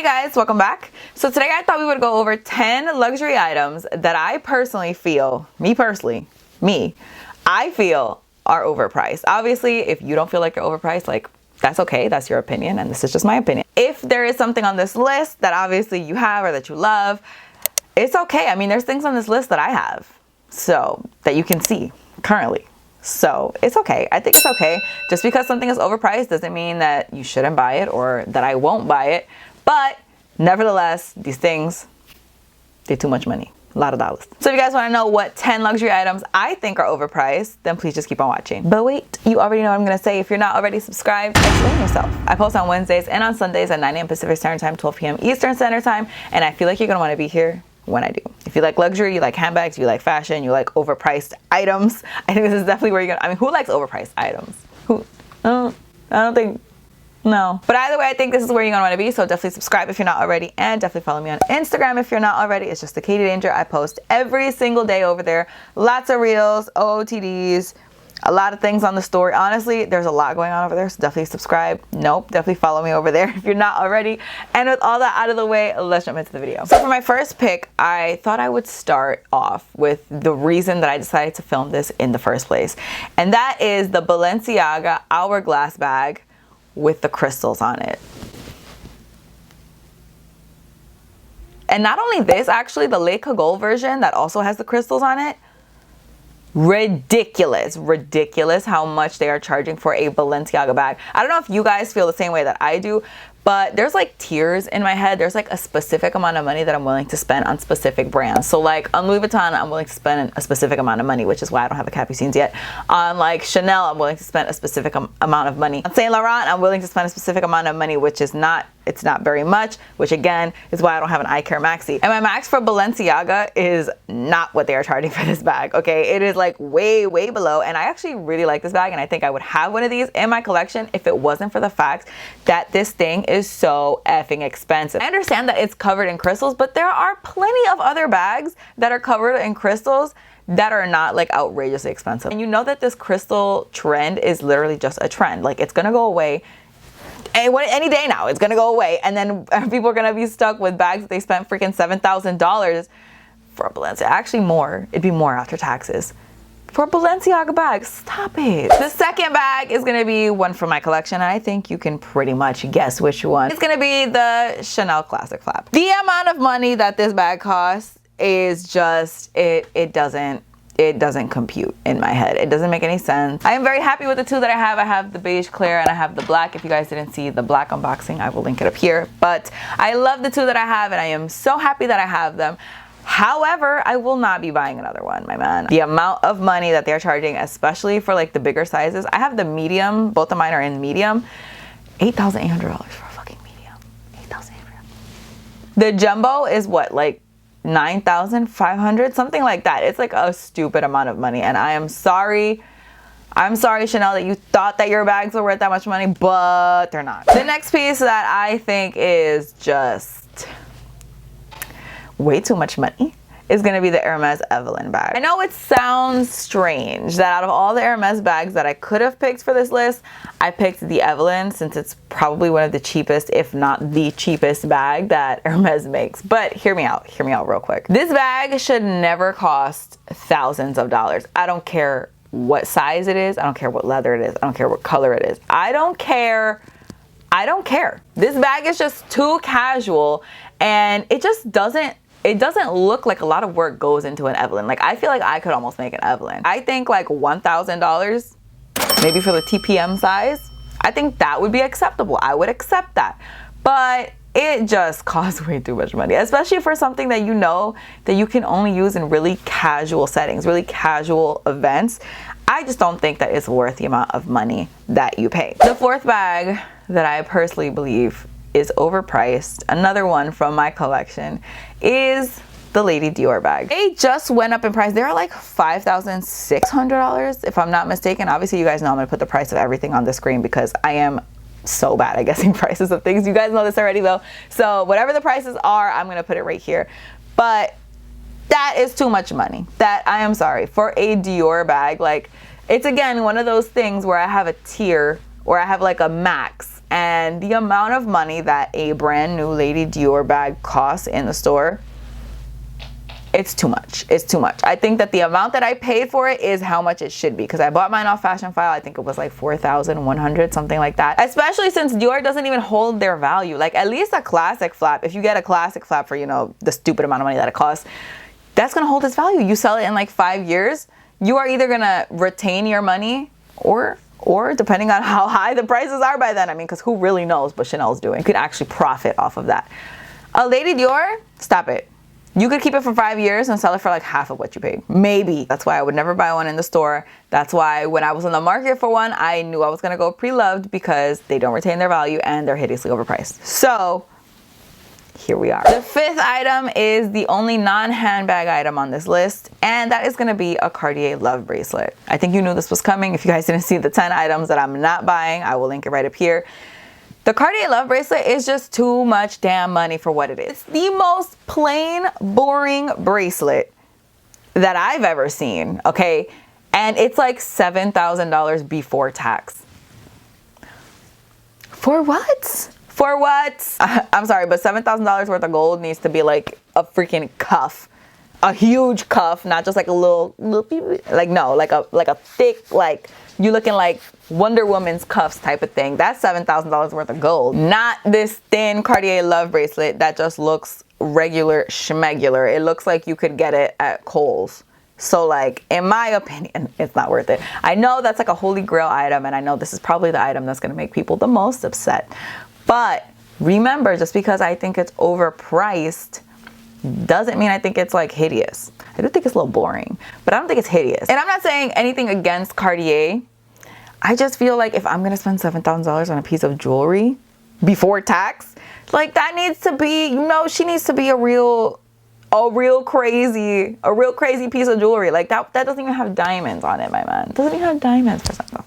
Hey guys, welcome back. So today I thought we would go over 10 luxury items that I personally feel, I feel are overpriced. Obviously, if you don't feel like they're overpriced, like that's okay, that's your opinion, and this is just my opinion. If there is something on this list that obviously you have or that you love, it's okay. I mean, there's things on this list that I have, so that you can see currently. So it's okay. I think it's okay. Just because something is overpriced doesn't mean that you shouldn't buy it or that I won't buy it. But nevertheless, these things, they're too much money. A lot of dollars. So if you guys want to know what 10 luxury items I think are overpriced, then please just keep on watching. But wait, you already know what I'm going to say. If you're not already subscribed, explain yourself. I post on Wednesdays and on Sundays at 9 a.m. Pacific Standard Time, 12 p.m. Eastern Standard Time. And I feel like you're going to want to be here when I do. If you like luxury, you like handbags, you like fashion, you like overpriced items, I think this is definitely where you're gonna, I mean, who likes overpriced items? Who? I don't think, no. But either way, I think this is where you're gonna wanna be, so definitely subscribe if you're not already, and definitely follow me on Instagram if you're not already. It's just the Katie Danger. I post every single day over there. Lots of reels, OOTDs, a lot of things on the story. Honestly, there's a lot going on over there, so definitely subscribe. Nope, definitely follow me over there if you're not already. And with all that out of the way, let's jump into the video. So for my first pick, I thought I would start off with the reason that I decided to film this in the first place. And that is the Balenciaga hourglass bag with the crystals on it. And not only this, actually, the Le Cagole version that also has the crystals on it, ridiculous how much they are charging for a Balenciaga bag. I don't know if you guys feel the same way that I do, but there's like tiers in my head. There's like a specific amount of money that I'm willing to spend on specific brands. So like on Louis Vuitton, I'm willing to spend a specific amount of money, which is why I don't have a Capucines yet. On like Chanel, I'm willing to spend a specific amount of money. On Saint Laurent, I'm willing to spend a specific amount of money, which is not, it's not very much, which again is why I don't have an Icare maxi. And my max for Balenciaga is not what they are charging for this bag, okay? It is like way below, and I actually really like this bag, and I think I would have one of these in my collection if it wasn't for the fact that this thing is so effing expensive. I understand that it's covered in crystals, but there are plenty of other bags that are covered in crystals that are not like outrageously expensive. And you know that this crystal trend is literally just a trend. Like it's gonna go away. Any day now, it's gonna go away, and then people are gonna be stuck with bags that they spent freaking $7,000 for a Balenciaga. Actually, more. It'd be more after taxes for a Balenciaga bag. Stop it. The second bag is gonna be one from my collection, and I think you can pretty much guess which one. It's gonna be the Chanel Classic Flap. The amount of money that this bag costs is just it doesn't compute in my head. It doesn't make any sense. I am very happy with the two that I have. I have the beige clear and I have the black. If you guys didn't see the black unboxing, I will link it up here. But I love the two that I have, and I am so happy that I have them. However, I will not be buying another one, my man. The amount of money that they're charging, especially for like the bigger sizes. I have the medium, both of mine are in medium. $8,800 for a fucking medium. $8,800. The jumbo is what, like $9,500, something like that. It's like a stupid amount of money, and I am sorry. I'm sorry, Chanel, that you thought that your bags were worth that much money, but they're not. The next piece that I think is just way too much money is gonna be the Hermes Evelyn bag. I know it sounds strange that out of all the Hermes bags that I could have picked for this list, I picked the Evelyn since it's probably one of the cheapest, if not the cheapest bag that Hermes makes. But hear me out real quick. This bag should never cost thousands of dollars. I don't care what size it is. I don't care what leather it is. I don't care what color it is. I don't care. This bag is just too casual, and it just doesn't look like a lot of work goes into an Evelyn. Like, I feel like I could almost make an Evelyn. I think like $1,000, maybe for the TPM size, I think that would be acceptable. I would accept that. But it just costs way too much money, especially for something that you know that you can only use in really casual settings, really casual events. I just don't think that it's worth the amount of money that you pay. The fourth bag that I personally believe is overpriced, another one from my collection, is the Lady Dior bag. They just went up in price. They're like $5,600 if I'm not mistaken. Obviously, you guys know I'm gonna put the price of everything on the screen because I am so bad at guessing prices of things. You guys know this already though. So whatever the prices are, I'm gonna put it right here. But that is too much money. That, I am sorry, for a Dior bag. Like, it's again one of those things where I have a tier, or I have like a max, and the amount of money that a brand new Lady Dior bag costs in the store, it's too much. It's too much. I think that the amount that I paid for it is how much it should be, because I bought mine off Fashion File. I think it was like 4,100, something like that. Especially since Dior doesn't even hold their value. Like, at least a classic flap, if you get a classic flap for, you know, the stupid amount of money that it costs, that's gonna hold its value. You sell it in like 5 years, you are either gonna retain your money or depending on how high the prices are by then, I mean, because who really knows what Chanel's doing. You could actually profit off of that. A Lady Dior, stop it. You could keep it for 5 years and sell it for like half of what you paid. Maybe. That's why I would never buy one in the store. That's why when I was in the market for one, I knew I was gonna go pre-loved, because they don't retain their value and they're hideously overpriced. So here we are. The fifth item is the only non-handbag item on this list, and that is gonna be a Cartier Love bracelet. I think you knew this was coming. If you guys didn't see the 10 items that I'm not buying, I will link it right up here. The Cartier Love bracelet is just too much damn money for what it is. It's the most plain, boring bracelet that I've ever seen, okay? And it's like $7,000 before tax. For what? For what? I'm sorry, but $7,000 worth of gold needs to be like a freaking cuff. A huge cuff, not just like a little like, no, like a thick, like, you looking like Wonder Woman's cuffs type of thing. That's $7,000 worth of gold. Not this thin Cartier Love bracelet that just looks regular schmegular. It looks like you could get it at Kohl's. So like, in my opinion, it's not worth it. I know that's like a holy grail item, and I know this is probably the item that's gonna make people the most upset. But remember, just because I think it's overpriced doesn't mean I think it's like hideous. I do think it's a little boring, but I don't think it's hideous. And I'm not saying anything against Cartier. I just feel like if I'm gonna spend $7,000 on a piece of jewelry before tax, like, that needs to be, you know, she needs to be a real crazy piece of jewelry. Like, that doesn't even have diamonds on it, my man. It doesn't even have diamonds for $7,000.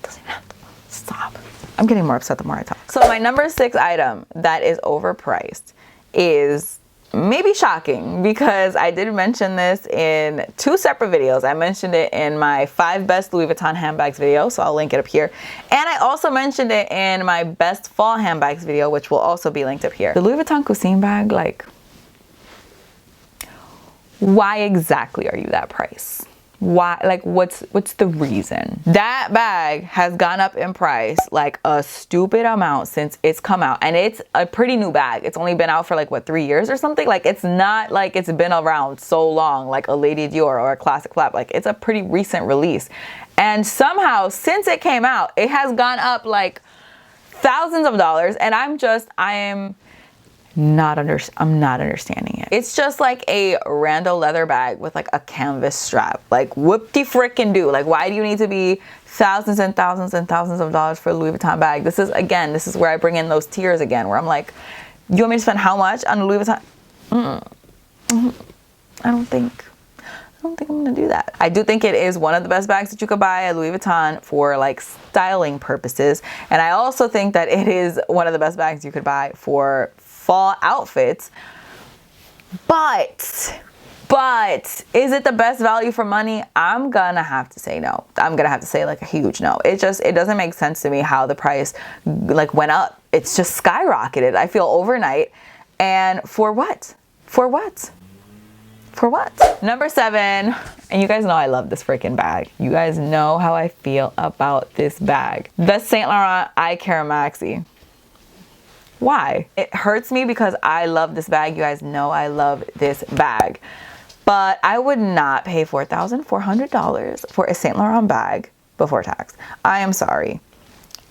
Doesn't even have, stop. I'm getting more upset the more I talk. So my number 6 item that is overpriced is maybe shocking, because I did mention this in 2 separate videos. I mentioned it in my 5 best Louis Vuitton handbags video, so I'll link it up here. And I also mentioned it in my best fall handbags video, which will also be linked up here. The Louis Vuitton Coussin bag, like, why exactly are you that price? Why? Like, what's the reason? That bag has gone up in price like a stupid amount since it's come out, and it's a pretty new bag. It's only been out for like, what, 3 years or something? Like, it's not like it's been around so long like a Lady Dior or a classic flap. Like, it's a pretty recent release, and somehow since it came out, it has gone up like thousands of dollars, and I am not understanding it. It's just like a random leather bag with like a canvas strap. Like, whoop-de-frickin' do. Like, why do you need to be thousands and thousands and thousands of dollars for a Louis Vuitton bag? This is where I bring in those tears again, where I'm like, you want me to spend how much on a Louis Vuitton? I don't think I'm gonna do that. I do think it is one of the best bags that you could buy at Louis Vuitton for like styling purposes. And I also think that it is one of the best bags you could buy for fall outfits. But is it the best value for money? I'm gonna have to say no. I'm gonna have to say like a huge no. It doesn't make sense to me how the price like went up. It's just skyrocketed, I feel, overnight. And for what? For what? For what? Number 7, and you guys know I love this freaking bag. You guys know how I feel about this bag. The Saint Laurent Icare Maxi. Why? It hurts me because I love this bag. You guys know I love this bag. But I would not pay $4,400 for a Saint Laurent bag before tax. I am sorry.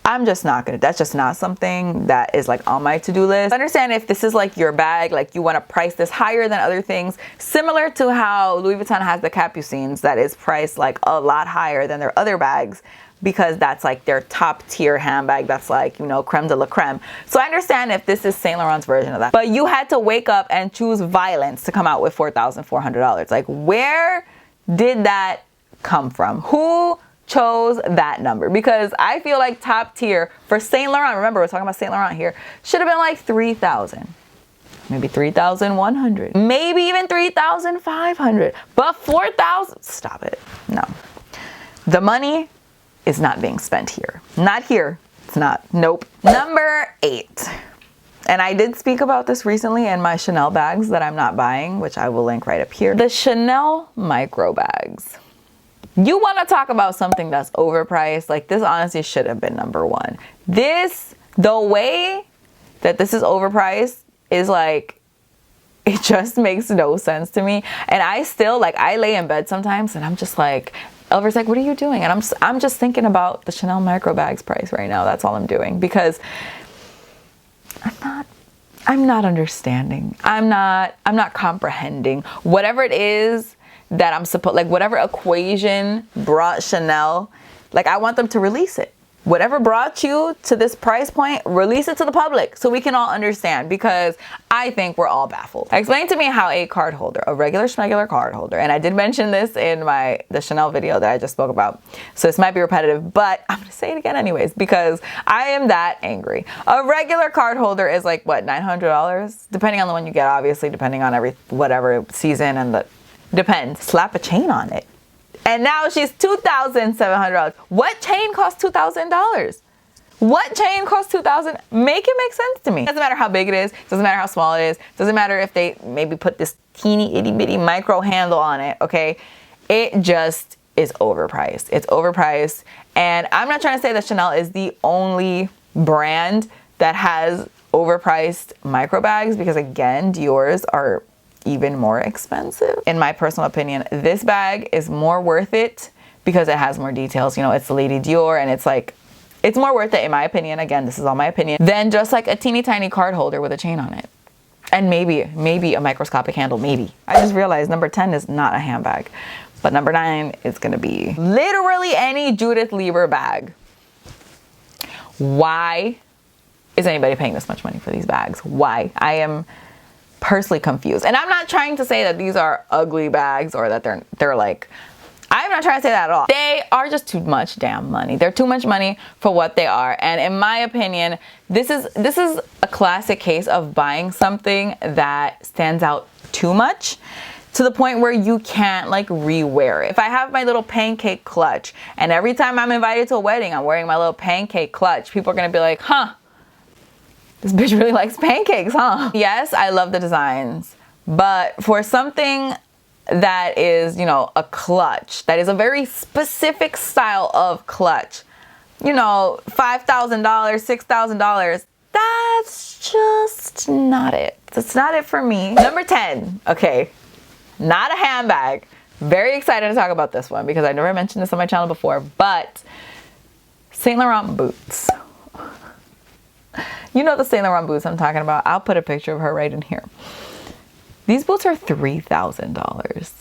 I'm just not gonna, that's just not something that is like on my to-do list. Understand if this is like your bag, like you wanna price this higher than other things, similar to how Louis Vuitton has the Capucines that is priced like a lot higher than their other bags, because that's like their top tier handbag. That's like, you know, creme de la creme. So I understand if this is Saint Laurent's version of that, but you had to wake up and choose violence to come out with $4,400. Like, where did that come from? Who chose that number? Because I feel like top tier for Saint Laurent, remember we're talking about Saint Laurent here, should have been like 3,000. Maybe 3,100. Maybe even 3,500. But 4,000, stop it. No. The money is not being spent here. Not here. It's not. Nope. Number 8. And I did speak about this recently in my Chanel bags that I'm not buying, which I will link right up here. The Chanel micro bags. You want to talk about something that's overpriced? Like, this honestly should have been number 1. The way that this is overpriced is like, it just makes no sense to me. And I still, like, I lay in bed sometimes and I'm just like, Elver's like, what are you doing? And I'm just thinking about the Chanel micro bags price right now. That's all I'm doing, because I'm not understanding. I'm not comprehending whatever it is that I'm supposed, like, whatever equation brought Chanel, like, I want them to release it. Whatever brought you to this price point, release it to the public so we can all understand, because I think we're all baffled. Explain to me how a card holder, a regular schmegular card holder, and I did mention this in the Chanel video that I just spoke about, so this might be repetitive, but I'm gonna say it again anyways, because I am that angry. A regular card holder is like, what, $900? Depending on the one you get, obviously, depending on whatever season and depends. Slap a chain on it. And now she's $2,700. What chain costs $2,000? What chain costs $2,000? Make it make sense to me. Doesn't matter how big it is. Doesn't matter how small it is. Doesn't matter if they maybe put this teeny itty bitty micro handle on it, okay? It just is overpriced. It's overpriced. And I'm not trying to say that Chanel is the only brand that has overpriced micro bags, because again, Dior's are even more expensive. In my personal opinion, this bag is more worth it because it has more details. You know, it's the Lady Dior, and it's like, it's more worth it in my opinion, again, this is all my opinion, than just like a teeny tiny card holder with a chain on it. And maybe a microscopic handle, maybe. I just realized number 10 is not a handbag, but number 9 is gonna be literally any Judith Leiber bag. Why is anybody paying this much money for these bags? Why? I am personally confused. And I'm not trying to say that these are ugly bags or that they're like, I'm not trying to say that at all. They are just too much damn money. They're too much money for what they are. And in my opinion, this is a classic case of buying something that stands out too much to the point where you can't like rewear it. If I have my little pancake clutch and every time I'm invited to a wedding, I'm wearing my little pancake clutch, people are gonna be like, huh, this bitch really likes pancakes, huh? Yes, I love the designs, but for something that is, you know, a clutch, that is a very specific style of clutch, you know, $5,000, $6,000, that's just not it. That's not it for me. Number 10, okay, not a handbag. Very excited to talk about this one because I never mentioned this on my channel before, but Saint Laurent boots. You know the Saint Laurent boots I'm talking about. I'll put a picture of her right in here. These boots are $3,000. $3,000.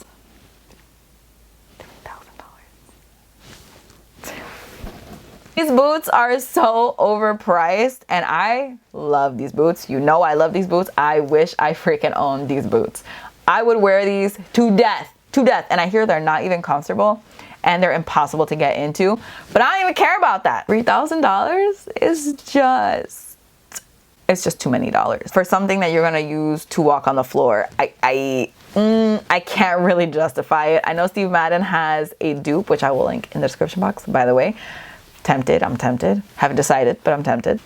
These boots are so overpriced, and I love these boots. You know I love these boots. I wish I freaking owned these boots. I would wear these to death, and I hear they're not even comfortable and they're impossible to get into, but I don't even care about that. $3,000 is just too many dollars for something that you're gonna use to walk on the floor. I can't really justify it. I know Steve Madden has a dupe, which I will link in the description box, by the way. I'm tempted. Haven't decided, but I'm tempted.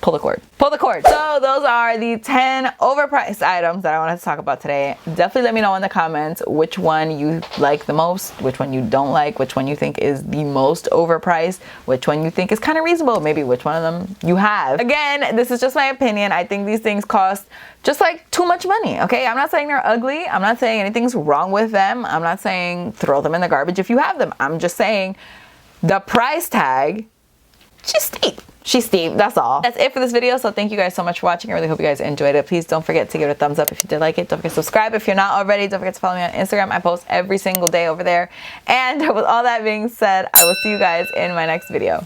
Pull the cord. Pull the cord. So those are the 10 overpriced items that I wanted to talk about today. Definitely let me know in the comments which one you like the most, which one you don't like, which one you think is the most overpriced, which one you think is kind of reasonable, maybe which one of them you have. Again, this is just my opinion. I think these things cost just like too much money, okay? I'm not saying they're ugly. I'm not saying anything's wrong with them. I'm not saying throw them in the garbage if you have them. I'm just saying the price tag, she's steep. She's steep, that's all. That's it for this video, so thank you guys so much for watching. I really hope you guys enjoyed it. Please don't forget to give it a thumbs up if you did like it. Don't forget to subscribe if you're not already. Don't forget to follow me on Instagram. I post every single day over there. And with all that being said, I will see you guys in my next video.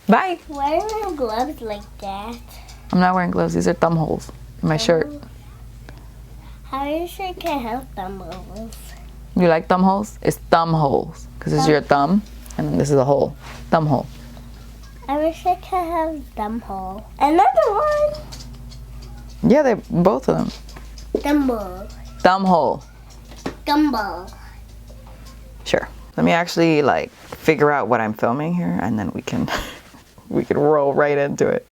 Bye. Why are your gloves like that? I'm not wearing gloves. These are thumb holes in my shirt. How are you sure you can have thumb holes? You like thumb holes? It's thumb holes, because this is your thumb, and then this is a hole. Thumb hole. I wish I could have thumb hole. Another one. Yeah, they both of them. Thumb hole. Thumb hole. Thumb hole. Sure. Let me actually like figure out what I'm filming here, and then we can roll right into it.